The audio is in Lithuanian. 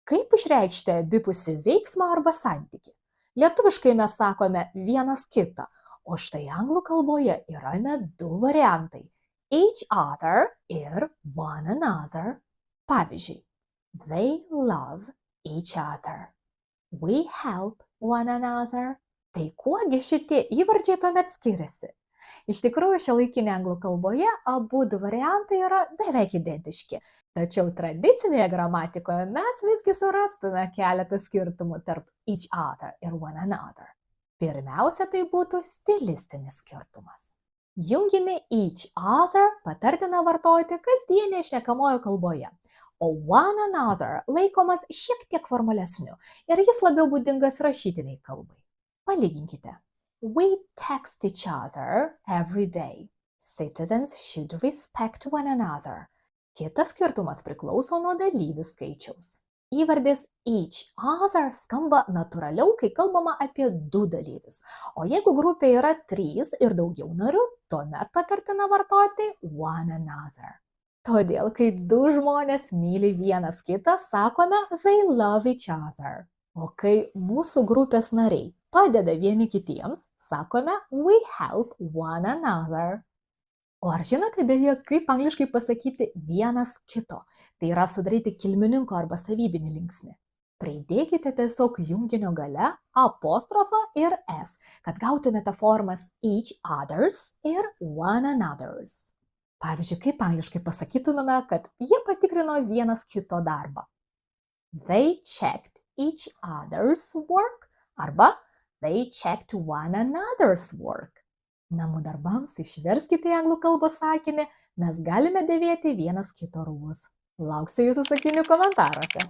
Kaip išreikšti abipusį veiksmą arba santykį? Lietuviškai mes sakome vienas kitą, o štai anglų kalboje yra net du variantai – each other ir one another. Pavyzdžiui, they love each other. We help one another. Tai kuogi šitie įvardžiai tuomet skiriasi? Iš tikrųjų, šiuolaikinėje anglų kalboje abudu variantai yra beveik identiški, tačiau tradicinėje gramatikoje mes visgi surastume keletą skirtumų tarp each other ir one another. Pirmiausia, tai būtų stilistinis skirtumas. Junginį each other patartina vartoti kasdienėje šnekamojo kalboje, o one another laikomas šiek tiek formalesniu ir jis labiau būdingas rašytiniai kalbai. Palyginkite. We text each other every day. Citizens should respect one another. Kitas skirtumas priklauso nuo dalyvių skaičiaus. Įvardis each other skamba natūraliau, kai kalbama apie du dalyvius. O jeigu grupė yra 3 ir daugiau narių, tuomet patartina vartoti one another. Todėl, kai du žmonės myli vienas kitą, sakome they love each other. O kai mūsų grupės nariai padeda vieni kitiems, sakome we help one another. O ar žinote beje, kaip angliškai pasakyti vienas kito? Tai yra sudaryti kilmininko arba savybinį linksnį. Pridėkite tiesiog junginio gale apostrofą ir s, kad gautumėte formas each others ir one anothers. Pavyzdžiui, kaip angliškai pasakytumėme, kad jie patikrino vienas kito darbą. They checked each other's work arba they checked one another's work. Namų darbams išverskite į anglų kalbos sakinį, mes galime dėvėti vienas kito rūbus. Lauksiu jūsų sakinių komentaruose.